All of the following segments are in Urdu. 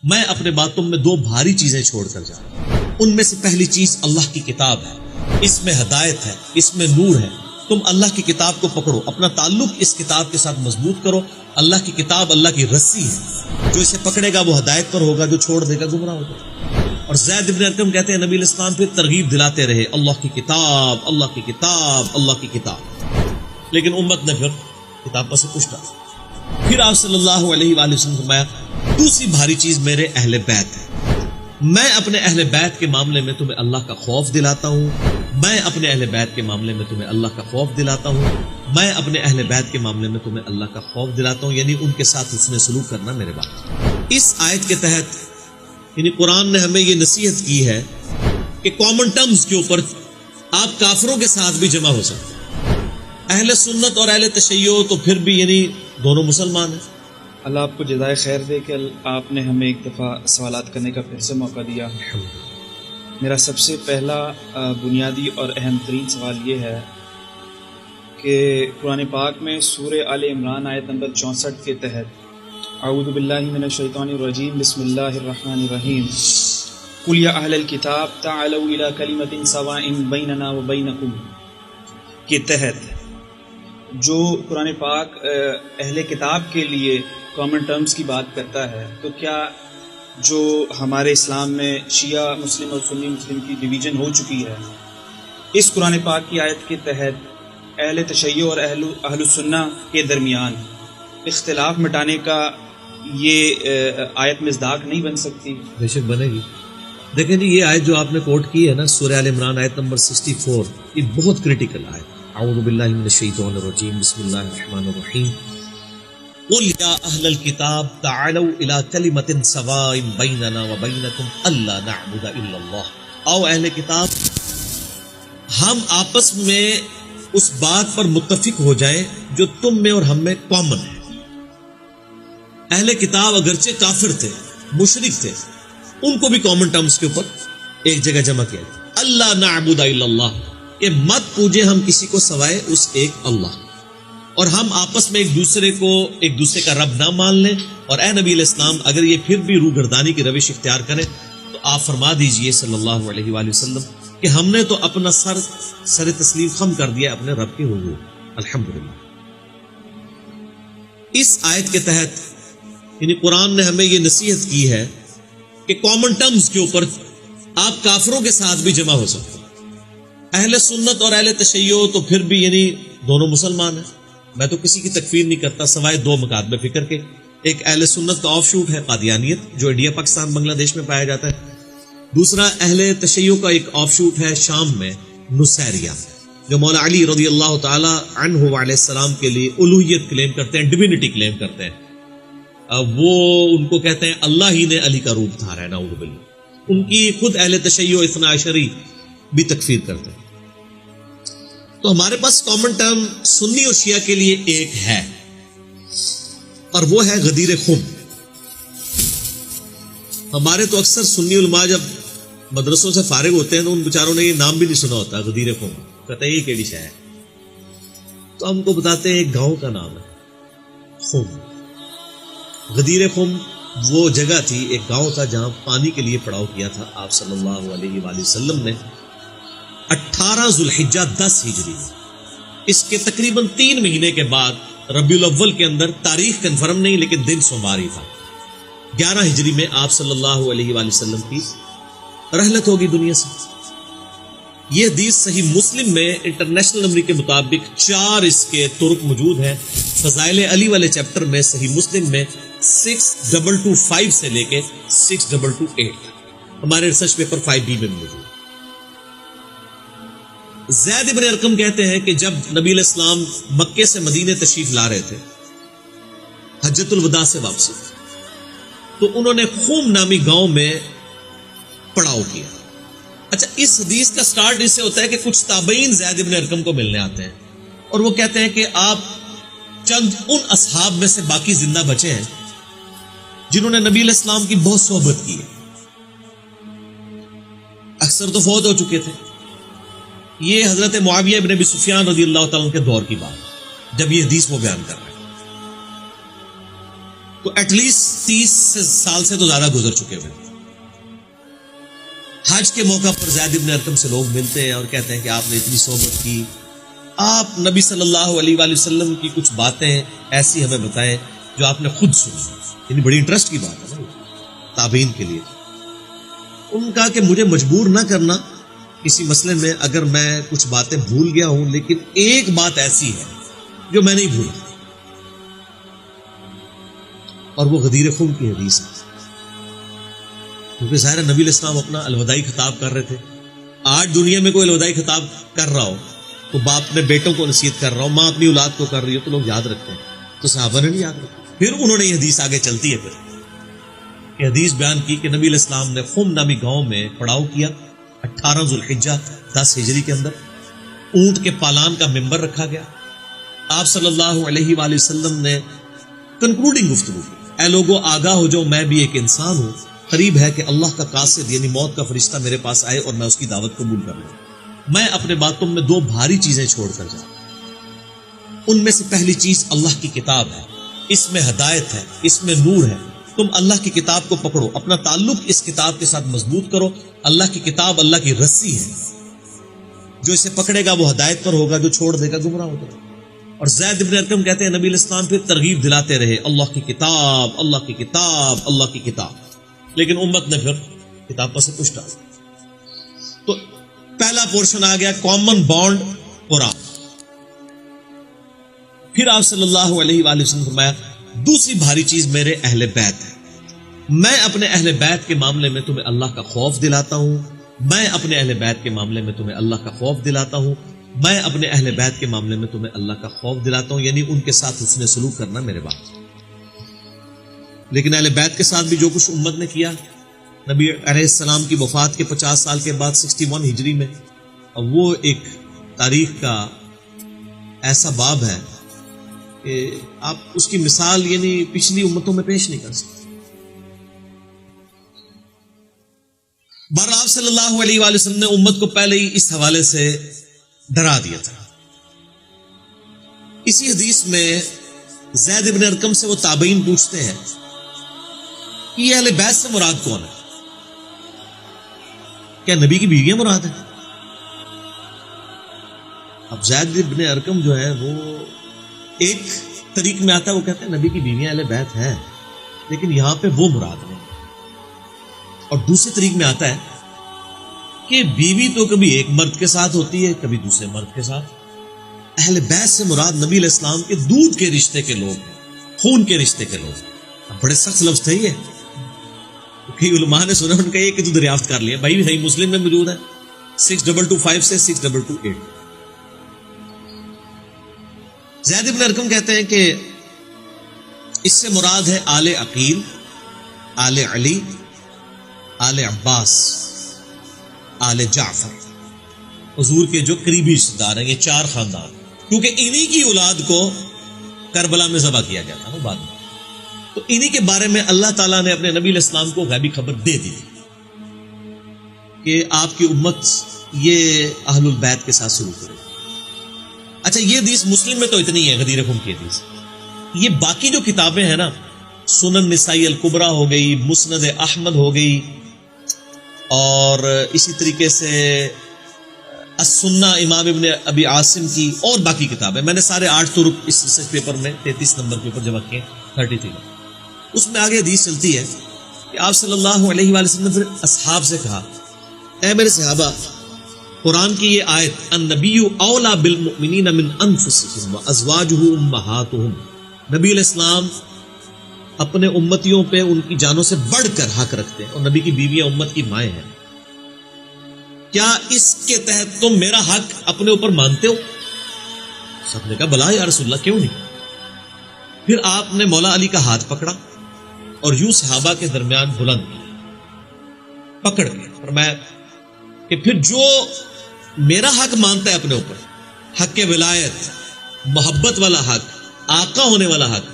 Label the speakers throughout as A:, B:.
A: میں اپنے باتوں میں دو بھاری چیزیں چھوڑ کر جا رہا ہوں. ان میں سے پہلی چیز اللہ کی کتاب ہے. اس میں ہدایت ہے, اس میں نور ہے. تم اللہ کی کتاب کو پکڑو, اپنا تعلق اس کتاب کے ساتھ مضبوط کرو. اللہ کی کتاب اللہ کی رسی ہے, جو اسے پکڑے گا وہ ہدایت پر ہوگا, جو چھوڑ دے گا گمراہ ہوگا. اور زید بن ارقم کہتے ہیں نبی علیہ السلام پھر ترغیب دلاتے رہے, اللہ کی کتاب, اللہ کی کتاب, اللہ کی کتاب. لیکن امت نے پھر کتاب پر سے کچھ ڈالا. پھر آپ صلی اللہ علیہ وآلہ وسلم نے فرمایا دوسری بھاری چیز میرے اہل بیت ہے. میں اپنے اہل بیت کے معاملے میں تمہیں اللہ کا خوف دلاتا ہوں. میں اپنے اہل بیت کے معاملے میں تمہیں اللہ کا خوف دلاتا ہوں. میں اپنے اہل بیت کے معاملے میں تمہیں اللہ کا خوف دلاتا ہوں, یعنی ان کے ساتھ حسن سلوک کرنا میرے بات. اس آیت کے تحت یعنی قرآن نے ہمیں یہ نصیحت کی ہے کہ کامن ٹرمز کے اوپر آپ کافروں کے ساتھ بھی جمع ہو سکتے ہیں. اہل سنت اور اہل تشیع تو پھر بھی یعنی دونوں مسلمان ہیں.
B: اللہ آپ کو جزائے خیر دے کہ آپ نے ہمیں ایک دفعہ سوالات کرنے کا پھر سے موقع دیا. میرا سب سے پہلا بنیادی اور اہم ترین سوال یہ ہے کہ قرآن پاک میں سورہ آل عمران آیت نمبر 64 کے تحت اعوذ باللہ من الشیطان الرجیم بسم اللہ الرحمن الرحیم قل یا اہل الکتاب تعالوا الی کلمۃ سواء بیننا وبینکم کے تحت جو قرآن پاک اہل کتاب کے لیے کامن ٹرمز کی بات کرتا ہے, تو کیا جو ہمارے اسلام میں شیعہ مسلم اور سنی مسلم کی ڈویژن ہو چکی ہے, اس قرآن پاک کی آیت کے تحت اہل تشیع اور اہل سنہ کے درمیان اختلاف مٹانے کا یہ آیت مصداق نہیں بن سکتی؟
A: بے شک بنے گی. دیکھیں جی, یہ آیت جو آپ نے کوٹ کی ہے نا سورہ آل عمران آیت نمبر 64, یہ بہت کریٹیکل آیت. اعوذ باللہ من الشیطان الرجیم بسم اللہ الرحمن الرحیم قل یا اہل الکتاب تعالوا الی کلمۃ سواء بیننا وبینکم الا نعبد الا اللہ. او اہل کتاب, ہم آپس میں اس بات پر متفق ہو جائیں جو تم میں اور ہم میں کامن ہے. اہل کتاب اگرچہ کافر تھے, مشرک تھے, ان کو بھی کامن ٹرمز کے اوپر ایک جگہ جمع کیا گیا. اللہ نعبد الا اللہ, کہ مت پوجے ہم کسی کو سوائے اس ایک اللہ, اور ہم آپس میں ایک دوسرے کا رب نہ مان لیں. اور اے نبی علیہ السلام, اگر یہ پھر بھی روگردانی کی روش اختیار کریں تو آپ فرما دیجئے صلی اللہ علیہ وآلہ وسلم کہ ہم نے تو اپنا سر تسلیم خم کر دیا اپنے رب کے حضور. الحمدللہ. اس آیت کے تحت یعنی قرآن نے ہمیں یہ نصیحت کی ہے کہ کامن ٹرمز کے اوپر آپ کافروں کے ساتھ بھی جمع ہو سکتے ہیں. اہل سنت اور اہل تشیع تو پھر بھی یعنی دونوں مسلمان ہیں. میں تو کسی کی تکفیر نہیں کرتا سوائے دو مکاتب فکر کے. ایک اہل سنت کا آف شوٹ ہے قادیانیت, جو انڈیا پاکستان بنگلہ دیش میں پایا جاتا ہے. دوسرا اہل تشیع کا ایک آف شوٹ ہے شام میں نصیریہ, جو مولا علی رضی اللہ تعالی عنہ علیہ السلام کے لیے الوہیت کلیم کرتے ہیں, ڈیوینٹی کلیم کرتے ہیں. وہ ان کو کہتے ہیں اللہ ہی نے علی کا روپ دھارا ہے, نعوذ باللہ. ان کی خود اہل تشیع اثنا عشری بھی تکفیر کرتے ہیں. تو ہمارے پاس کامن ٹرم سنی اور شیعہ کے لیے ایک ہے, اور وہ ہے غدیر خم. ہمارے تو اکثر سنی علماء جب مدرسوں سے فارغ ہوتے ہیں تو ان بیچاروں نے یہ نام بھی نہیں سنا ہوتا, غدیر خم. کہتے ہیں یہ کیڑی شے ہے, تو ہم کو بتاتے ہیں ایک گاؤں کا نام ہے خم. غدیر خم وہ جگہ تھی, ایک گاؤں تھا جہاں پانی کے لیے پڑاؤ کیا تھا آپ صلی اللہ علیہ وآلہ وسلم نے 18 ذوالحجہ 10 ہجری. اس کے تقریباً 3 مہینے کے بعد ربیع الاول کے اندر, تاریخ کنفرم نہیں لیکن دن سومواری تھا, 11 ہجری میں آپ صلی اللہ علیہ وآلہ وسلم کی رحلت ہوگی دنیا سے. یہ حدیث صحیح مسلم میں انٹرنیشنل نمبر کے مطابق 4 اس کے طرق موجود ہیں. فضائل علی والے چیپٹر میں صحیح مسلم میں 6225 سے لے کے 6228, ہمارے ریسرچ پیپر 5B میں موجود. زید بن ارقم کہتے ہیں کہ جب نبی علیہ السلام مکے سے مدینے تشریف لا رہے تھے حجۃ الوداع سے واپسی, تو انہوں نے خوم نامی گاؤں میں پڑاؤ کیا. اچھا, اس حدیث کا سٹارٹ اس سے ہوتا ہے کہ کچھ تابعین زید بن ارقم کو ملنے آتے ہیں اور وہ کہتے ہیں کہ آپ چند ان اصحاب میں سے باقی زندہ بچے ہیں جنہوں نے نبی علیہ السلام کی بہت صحبت کی ہے, اکثر تو فوت ہو چکے تھے. یہ حضرت معاویہ ابن ابی سفیان رضی اللہ تعالیٰ کے دور کی بات جب یہ حدیث وہ بیان کر رہے ہیں. تو ایٹ لیسٹ 30 سال سے تو زیادہ گزر چکے ہوئے. حج کے موقع پر زید بن ارقم سے لوگ ملتے ہیں اور کہتے ہیں کہ آپ نے اتنی صحبت کی, آپ نبی صلی اللہ علیہ وآلہ وسلم کی کچھ باتیں ایسی ہمیں بتائیں جو آپ نے خود سنی. یعنی بڑی انٹرسٹ کی بات ہے نا تابعین کے لیے. ان کا کہ مجھے مجبور نہ کرنا کسی مسئلے میں اگر میں کچھ باتیں بھول گیا ہوں, لیکن ایک بات ایسی ہے جو میں نہیں بھولا, اور وہ غدیر خم کی حدیث ہے. کیونکہ ظاہر نبی علیہ السلام اپنا الوداعی خطاب کر رہے تھے. آج دنیا میں کوئی الوداعی خطاب کر رہا ہو تو باپ اپنے بیٹوں کو نصیحت کر رہا ہو, ماں اپنی اولاد کو کر رہی ہو تو لوگ یاد رکھتے ہیں, تو صحابہ نے نہیں یاد رکھا. پھر انہوں نے یہ حدیث آگے چلتی ہے پھر کہ حدیث بیان کی کہ نبی علیہ السلام نے خم نامی گاؤں میں پڑاؤ کیا 18 ذوالحجہ 10 ہجری کے اندر. اونٹ کے پالان کا ممبر رکھا گیا. آپ صلی اللہ علیہ وآلہ وسلم نے کنکلوڈنگ گفتگو کی, اے لوگوں آگاہ ہو جاؤ, میں بھی ایک انسان ہوں, قریب ہے کہ اللہ کا قاصد یعنی موت کا فرشتہ میرے پاس آئے اور میں اس کی دعوت قبول کر لوں. میں اپنے بعد تم میں 2 بھاری چیزیں چھوڑ کر جاؤں. ان میں سے پہلی چیز اللہ کی کتاب ہے, اس میں ہدایت ہے, اس میں نور ہے. تم اللہ کی کتاب کو پکڑو, اپنا تعلق اس کتاب کے ساتھ مضبوط کرو. اللہ کی کتاب اللہ کی رسی ہے, جو اسے پکڑے گا وہ ہدایت پر ہوگا, جو چھوڑ دے گا گمراہ ہو جائے گا. اور زید بن ارقم کہتے ہیں نبی علیہ السلام پھر ترغیب دلاتے رہے, اللہ کی کتاب, اللہ کی کتاب, اللہ کی کتاب. لیکن امت نے پھر کتاب پر سے کچھ ڈالا. تو پہلا پورشن آ گیا کامن بانڈ قرآن. پھر آپ صلی اللہ علیہ وآلہ وسلم فرمایا دوسری بھاری چیز میرے اہل بیت ہے. میں اپنے اہل بیت کے معاملے میں تمہیں اللہ کا خوف دلاتا ہوں, میں اپنے اہل بیت کے معاملے میں تمہیں اللہ کا خوف دلاتا ہوں, میں اپنے اہل بیت کے معاملے میں تمہیں اللہ کا خوف دلاتا ہوں. یعنی ان کے ساتھ حسن سلوک کرنا میرے بات. لیکن اہل بیت کے ساتھ بھی جو کچھ امت نے کیا, نبی علیہ السلام کی وفات کے 50 سال کے بعد 61 ہجری میں, وہ ایک تاریخ کا ایسا باب ہے کہ آپ اس کی مثال یعنی پچھلی امتوں میں پیش نہیں کر سکتے. بہرحال آپ صلی اللہ علیہ وآلہ وسلم نے امت کو پہلے ہی اس حوالے سے ڈرا دیا تھا. اسی حدیث میں زید بن ارقم سے وہ تابعین پوچھتے ہیں کہ یہ اہل بیت سے مراد کون ہے, کیا نبی کی بیویاں مراد ہیں؟ اب زید بن ارقم جو ہے وہ ایک طریق میں آتا ہے, وہ کہتے ہیں نبی کی بیویاں اہل بیت ہیں, لیکن یہاں پہ وہ مراد نہیں. اور دوسرے طریق میں آتا ہے کہ بیوی تو کبھی ایک مرد کے ساتھ ہوتی ہے, کبھی دوسرے مرد کے ساتھ. اہل بیت سے مراد نبی علیہ السلام کے دودھ کے رشتے کے لوگ ہیں, خون کے رشتے کے لوگ. اب بڑے سخت لفظ تھے یہ, کئی علماء نے سنا, ان کا یہ کہ تو دریافت کر لیا بھائی, صحیح مسلم میں موجود ہے 6225 سے 6228. زید بن ارقم کہتے ہیں کہ اس سے مراد ہے آل عقیل, آل علی, آل عباس, آل جعفر, حضور کے جو قریبی رشتے دار ہیں, یہ 4 خاندان. کیونکہ انہی کی اولاد کو کربلا میں ذبح کیا گیا تھا نا بعد میں, تو انہی کے بارے میں اللہ تعالیٰ نے اپنے نبی علیہ السلام کو غیبی خبر دے دی کہ آپ کی امت یہ اہل البیت کے ساتھ سلوک کرے. اچھا, یہ حدیث مسلم میں تو اتنی ہے, غدیر خم کی حدیث. یہ باقی جو کتابیں ہیں نا, سنن نسائی الکبریٰ ہو گئی, مسند احمد ہو گئی, اور اسی طریقے سے السنہ امام ابن ابی عاصم کی, اور باقی کتابیں میں نے سارے 8 طرق اس ریسرچ پیپر میں 33 نمبر کے اوپر جمع کیے 33 میں. اس میں آگے حدیث چلتی ہے کہ آپ صلی اللہ علیہ وآلہ وسلم نے پھر اصحاب سے کہا, اے میرے صحابہ, قرآن کی یہ آیت النبی اولا بالمؤمنین من انفسہم وازواجہ امہاتہم, نبی علیہ السلام اپنے امتیوں پہ ان کی جانوں سے بڑھ کر حق رکھتے ہیں, اور نبی کی بیویاں امت کی مائیں ہیں. کیا اس کے تحت تم میرا حق اپنے اوپر مانتے ہو؟ سب نے کہا بلا یا رسول اللہ, کیوں نہیں. پھر آپ نے مولا علی کا ہاتھ پکڑا اور یوں صحابہ کے درمیان بلند کیا, پکڑ کے فرمایا کہ پھر جو میرا حق مانتا ہے اپنے اوپر, حق ولایت, محبت والا حق, آقا ہونے والا حق,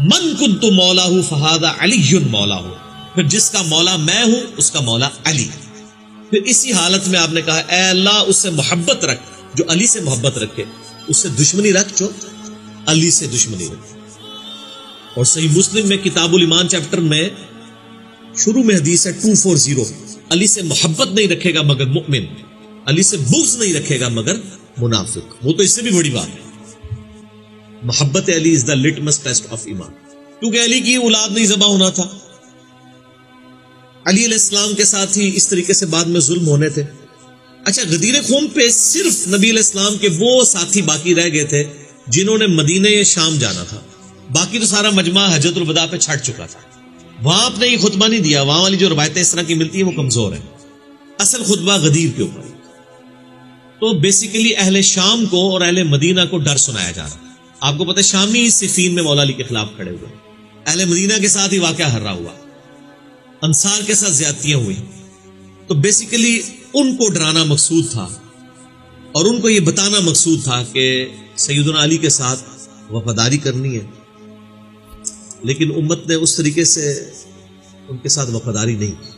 A: من کنت مولاہ فہذا علی مولاہ, پھر جس کا مولا میں ہوں اس کا مولا علی. پھر اسی حالت میں آپ نے کہا اے اللہ اس سے محبت رکھ جو علی سے محبت رکھے, اس سے دشمنی رکھ جو علی سے دشمنی رکھے. اور صحیح مسلم میں کتاب الایمان چیپٹر میں شروع میں حدیث ہے 240، علی سے محبت نہیں رکھے گا مگر مؤمن، علی سے بغض نہیں رکھے گا مگر منافق۔ وہ تو اس سے بھی بڑی بات ہے، محبت علی از دا لٹمس ٹیسٹ آف ایمان، کیونکہ علی کی اولاد نہیں ذبح ہونا تھا، علی علیہ السلام کے ساتھ ہی اس طریقے سے بعد میں ظلم ہونے تھے۔ اچھا، غدیر خم پہ صرف نبی علیہ السلام کے وہ ساتھی باقی رہ گئے تھے جنہوں نے مدینہ شام جانا تھا، باقی تو سارا مجمع حجۃ الوداع پہ چھٹ چکا تھا، وہاں آپ نے یہ خطبہ نہیں دیا، وہاں والی جو روایتیں اس طرح کی ملتی ہیں وہ کمزور ہیں، اصل خطبہ غدیر کے اوپر۔ تو بیسیکلی اہل شام کو اور اہل مدینہ کو ڈر سنایا جا رہا۔ آپ کو پتہ ہے شامی صفین میں مولا علی کے خلاف کھڑے ہوئے، اہل مدینہ کے ساتھ ہی واقعہ ہررا ہوا، انصار کے ساتھ زیادتیاں ہوئی، تو بیسیکلی ان کو ڈرانا مقصود تھا اور ان کو یہ بتانا مقصود تھا کہ سیدنا علی کے ساتھ وفاداری کرنی ہے، لیکن امت نے اس طریقے سے ان کے ساتھ وفاداری نہیں کی۔